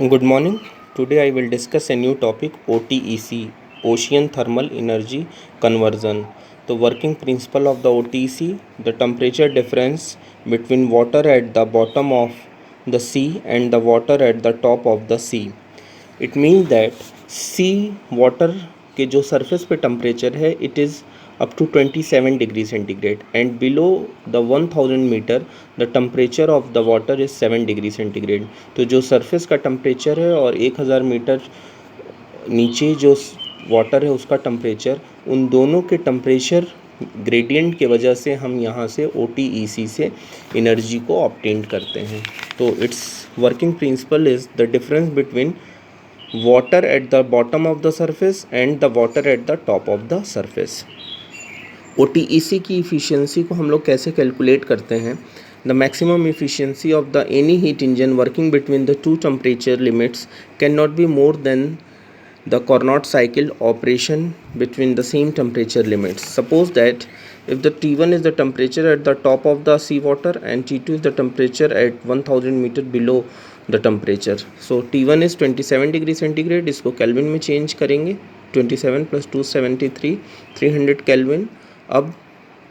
Good morning. Today I will discuss a new topic OTEC, Ocean Thermal Energy Conversion. The working principle of the OTEC, the temperature difference between water at the bottom of the sea and the water at the top of the sea. It means that sea water के जो surface पे temperature है it is up to 27 degree centigrade and below the 1000 meter the temperature of the water is 7 degree centigrade. तो जो surface का temperature है और 1000 metre नीचे जो वाटर है उसका टेम्परेचर, उन दोनों के टेम्परेचर ग्रेडियंट के वजह से हम यहाँ से OTEC से एनर्जी को ऑब्टेन करते हैं. तो it's working principle is the difference between water at the bottom of the surface and the water at the top of the surface. OTEC की इफ़िशियंसी को हम लोग कैसे कैलकुलेट करते हैं? The maximum efficiency of the any heat engine working between the two temperature limits cannot be more than the Carnot cycle operation between the same temperature limits. Suppose that if the T1 is the temperature at the top of the sea water and T2 is the temperature at 1000 meter below the temperature. So T1 is 27 degree centigrade, इसको kelvin में change करेंगे. 27 + 273 300 kelvin. अब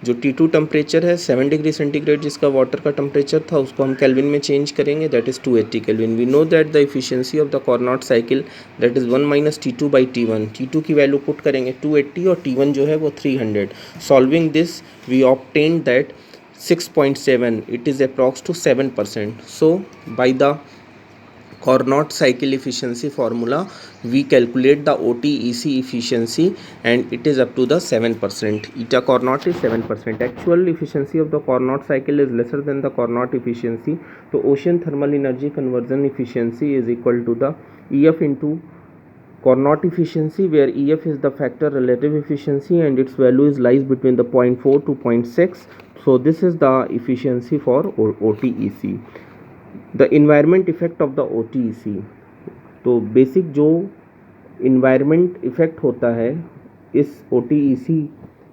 जो T2 temperature है 7 degree centigrade जिसका water का temperature था उसको हम केल्विन में चेंज करेंगे, that is 280 kelvin. We know that the efficiency of the Carnot cycle that is 1 - T2/T1. T2 की वैल्यू पुट करेंगे 280 और T1 जो है वो 300. Solving this we obtain that 6.7, it is approx to 7%. So by the Carnot cycle efficiency formula we calculate the OTEC efficiency and it is up to the 7%. Eta Carnot is 7%. Actual efficiency of the Carnot cycle is lesser than the Carnot efficiency. So ocean thermal energy conversion efficiency is equal to the EF into Carnot efficiency, where EF is the factor relative efficiency and its value is lies between the 0.4 to 0.6. So this is the efficiency for OTEC. The environment effect of the OTEC. तो basic जो environment effect होता है इस OTEC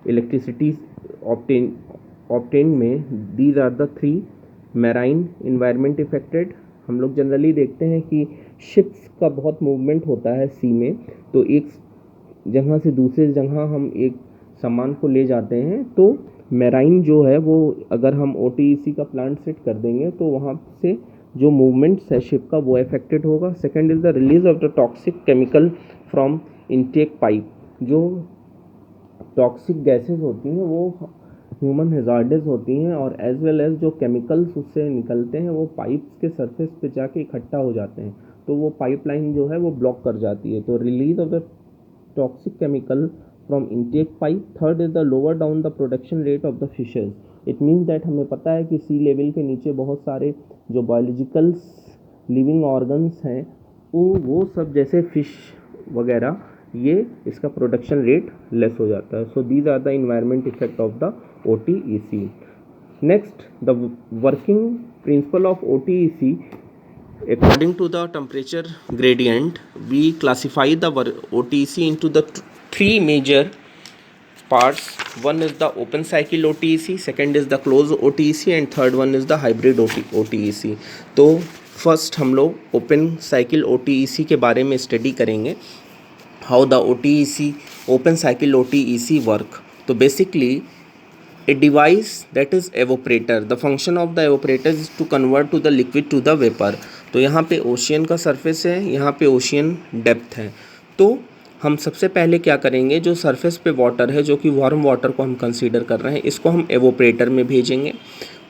electricity obtain में, these are the 3 marine environment affected. हम लोग generally देखते हैं कि शिप्स का बहुत मूवमेंट होता है सी में, तो एक जगह से दूसरे जगह हम एक सामान को ले जाते हैं, तो मैराइन जो है वो अगर हम OTEC का प्लांट सेट कर देंगे तो वहाँ से जो मूवमेंट्स है शिप का वो अफेक्टेड होगा. Second is the release of the toxic chemical from intake pipe. जो टॉक्सिक गैसेस होती हैं वो ह्यूमन हैजार्डस होती हैं और एज वेल एज जो केमिकल्स उससे निकलते हैं वो पाइप्स के सरफेस पे जाके इकट्ठा हो जाते हैं, तो वो पाइपलाइन जो है वो ब्लॉक कर जाती है. तो release of the toxic chemical from intake pipe. Third is the lower down the production rate of the fishes. It means that हमें पता है कि सी लेवल के नीचे बहुत सारे जो बायोलॉजिकल लिविंग ऑर्गन्स हैं वो सब जैसे फिश वगैरह ये इसका प्रोडक्शन रेट लेस हो जाता है. So these are the environment effect of the OTEC. Next, the working principle of OTEC. According to the temperature gradient, we classify the OTEC into the 3 major parts. One is the open cycle OTEC, second is the closed OTEC and third one is the hybrid OTEC. तो first हम लोग open cycle OTEC के बारे में study करेंगे. How the open cycle OTEC work. तो basically a device that is evaporator. The function of the evaporator is to convert to the liquid to the vapor. तो यहाँ पे ओशियन का surface है, यहाँ पे ओशियन डेप्थ है. तो हम सबसे पहले क्या करेंगे, जो सरफेस पे वाटर है जो कि वार्म वाटर को हम कंसीडर कर रहे हैं, इसको हम एवोपरेटर में भेजेंगे.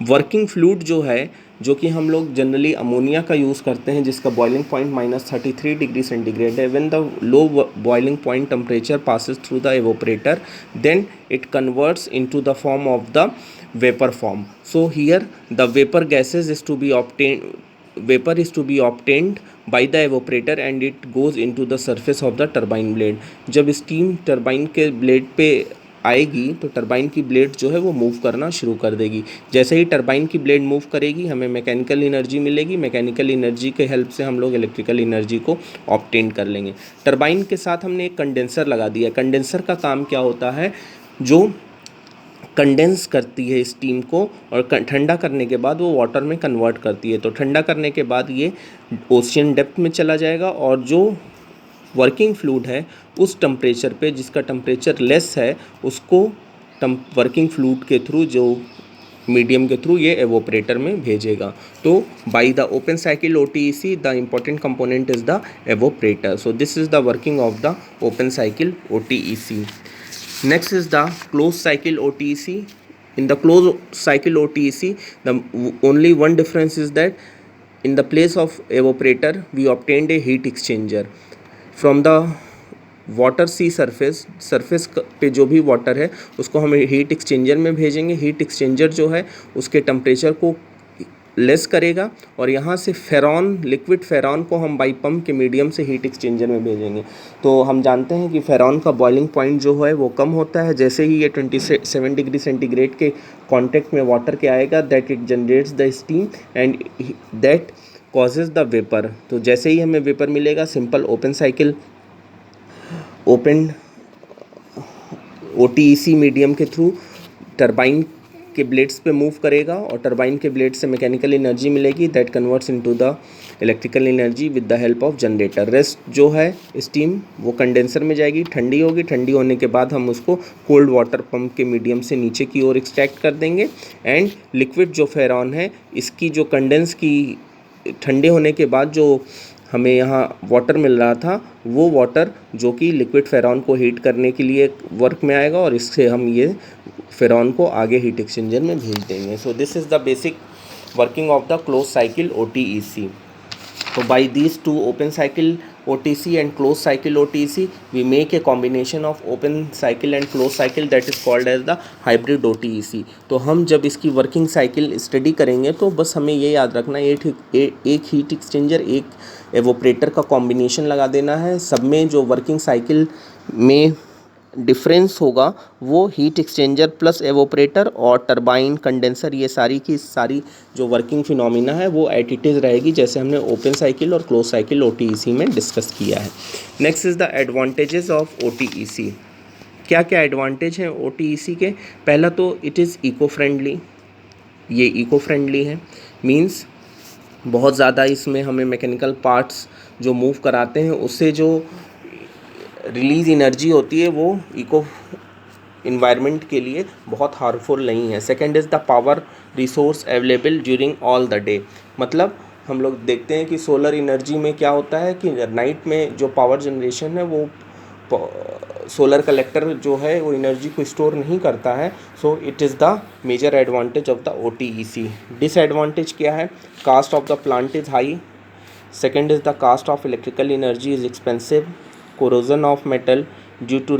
वर्किंग फ्लूइड जो है, जो कि हम लोग जनरली अमोनिया का यूज़ करते हैं जिसका बॉइलिंग पॉइंट -33 डिग्री सेंटीग्रेड है. When the low boiling point temperature passes through the evaporator then it converts into the form of the vapour form. So here the vapour gases is to be obtain vapor is to be obtained by the evaporator and it goes into the surface of the turbine blade. जब steam turbine के blade पे आएगी तो turbine की blade जो है वो move करना शुरू कर देगी. जैसे ही टरबाइन की ब्लेड मूव करेगी हमें मैकेनिकल एनर्जी मिलेगी. मैकेनिकल एनर्जी के हेल्प से हम लोग इलेक्ट्रिकल एनर्जी को ऑब्टेन कर लेंगे. टरबाइन के साथ हमने एक कंडेंसर लगा दिया. कंडेंसर का काम क्या होता है, जो कंडेंस करती है स्टीम को और ठंडा करने के बाद वो वाटर में कन्वर्ट करती है। तो ठंडा करने के बाद ये ओशियन डेप्थ में चला जाएगा और जो वर्किंग फ्लूइड है उस टेम्परेचर पे, जिसका टेम्परेचर लेस है, उसको वर्किंग फ्लूइड के थ्रू, जो मीडियम के थ्रू, ये एवोपरेटर में भेजेगा। तो by the open cycle OTEC the important component is the evaporator. So this is the working of the open cycle OTEC. Next is the closed cycle OTEC. In the closed cycle OTEC, the only one difference is that in the place of evaporator, we obtained a heat exchanger from the water sea surface पे जो भी water है उसको हम heat exchanger में भेजेंगे। Heat exchanger जो है उसके टेम्परेचर को लेस करेगा और यहाँ से फेरॉन, लिक्विड फेरॉन को हम बाई पम्प के मीडियम से हीट एक्सचेंजर में भेजेंगे। तो हम जानते हैं कि फेरॉन का बॉइलिंग पॉइंट जो है वो कम होता है। जैसे ही ये 27 डिग्री सेंटीग्रेड के कांटेक्ट में वाटर के आएगा, that it generates the steam and that causes the vapour. तो जैसे ही हमें वेपर मिलेगा, सिंपल ओपन OTEC मीडियम के थ्रू टरबाइन के ब्लेड्स पे मूव करेगा और टरबाइन के ब्लेड से मैकेनिकल एनर्जी मिलेगी, that converts into the electrical energy with the help of generator. Rest जो है स्टीम वो कंडेंसर में जाएगी, ठंडी होगी। ठंडी होने के बाद हम उसको कोल्ड वाटर पंप के मीडियम से नीचे की ओर एक्सट्रैक्ट कर देंगे एंड लिक्विड जो फेरॉन है, इसकी जो कंडेंस की ठंडे होने के बाद जो हमें यहाँ वाटर मिल रहा था, वो वाटर जो कि लिक्विड फेरॉन को हीट करने के लिए वर्क में आएगा और इससे हम ये फेरॉन को आगे हीट एक्सचेंजर में भेज देंगे। So this is the basic working of the close cycle OTEC. So by these two, open cycle OTC and closed cycle OTC, we make a combination of open cycle and closed cycle that is called as the hybrid OTEC. तो हम जब इसकी working cycle study करेंगे तो बस हमें ये याद रखना है, एक हीट एक्सचेंजर, एक एवोपरेटर का कॉम्बिनेशन लगा देना है। सब में जो वर्किंग साइकिल में डिफरेंस होगा वो हीट एक्सचेंजर प्लस एवोपरेटर और टरबाइन, कंडेंसर, ये सारी की सारी जो वर्किंग फिनोमिना है वो एट इट इज़ रहेगी, जैसे हमने ओपन साइकिल और क्लोज साइकिल OTEC में डिस्कस किया है। Next is the advantages of OTEC. क्या क्या एडवांटेज हैं OTEC के? पहला तो इट इज़ इको फ्रेंडली। ये इको फ्रेंडली है, मीन्स बहुत ज़्यादा इसमें हमें मैकेनिकल पार्ट्स जो मूव कराते हैं उससे जो रिलीज़ एनर्जी होती है वो इको इन्वायरमेंट के लिए बहुत हार्मफुल नहीं है। Second is the power resource available during all the day. मतलब हम लोग देखते हैं कि सोलर एनर्जी में क्या होता है कि नाइट में जो पावर जनरेशन है वो सोलर कलेक्टर जो है वो एनर्जी को स्टोर नहीं करता है। So it is the major advantage of the OTEC. Disadvantage क्या है? Cost of the plant is high. Second is the cost of electrical energy is expensive. Corrosion of metal due to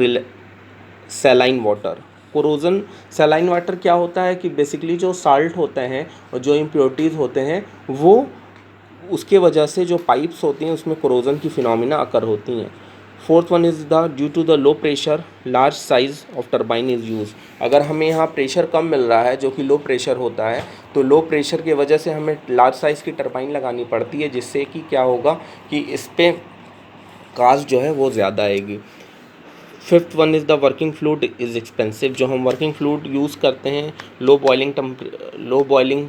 saline water. Corrosion, saline water क्या होता है कि basically जो salt होते हैं और जो इम्प्योरिटीज़ होते हैं वो उसके वजह से जो पाइप्स होती हैं उसमें कोरोजन की फिनोमिना अकर होती हैं. Fourth one is the due to the low pressure large size of turbine is use. अगर हमें यहाँ प्रेशर कम मिल रहा है जो कि लो प्रेशर होता है, तो लो प्रेशर की वजह से हमें लार्ज साइज़ की टरबाइन लगानी पड़ती है, जिससे कि क्या होगा कि इस पर कास्ट जो है वो ज़्यादा आएगी. Fifth one is the working fluid is expensive. जो हम वर्किंग फ्लूइड यूज़ करते हैं, लो बॉइलिंग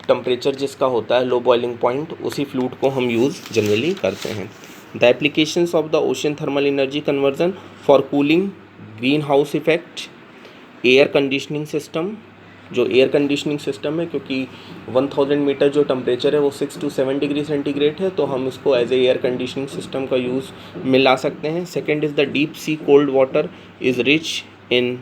टेम्परेचर जिसका होता है, लो बॉइलिंग पॉइंट, उसी फ्लूइड को हम यूज़ जनरली करते हैं. The applications of the ocean thermal energy conversion for cooling, green house effect, air conditioning system. जो एयर कंडीशनिंग सिस्टम है, क्योंकि 1000 मीटर जो टेम्परेचर है वो 6 to 7 डिग्री सेंटीग्रेड है, तो हम इसको as a air conditioning system का यूज़ में ला सकते हैं. Second is the deep sea cold water is rich in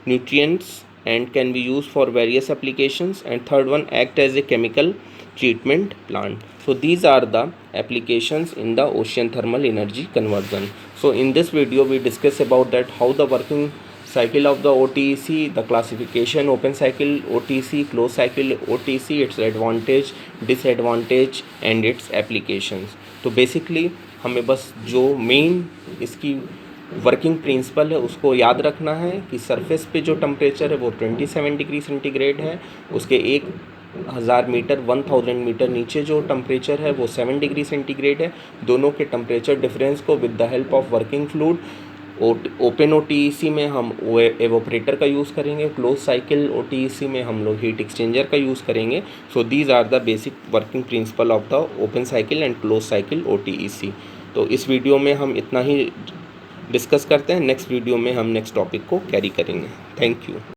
nutrients and can be used for various applications. And third one, act as a chemical treatment plant. So these are the applications in the ocean thermal energy conversion. So in this video we discuss about that how the working cycle of the OTEC, the classification, open cycle OTEC, closed cycle OTEC, its advantage, disadvantage and its applications. तो basically हमें बस जो main इसकी working principle है उसको याद रखना है कि सरफेस पे जो टेम्परेचर है वो 27 डिग्री सेंटीग्रेड है, उसके 1000 मीटर नीचे जो टेम्परेचर है वो 7 डिग्री सेंटीग्रेड है. दोनों के टेम्परेचर डिफरेंस को with the help of working fluid open OTEC में हम एवोपरेटर का यूज़ करेंगे, क्लोज साइकिल OTEC में हम लोग हीट एक्सचेंजर का यूज़ करेंगे। So these are the basic working principle of the open cycle and close cycle OTEC। तो इस वीडियो में हम इतना ही डिस्कस करते हैं, नेक्स्ट वीडियो में हम नेक्स्ट टॉपिक को कैरी करेंगे। Thank you.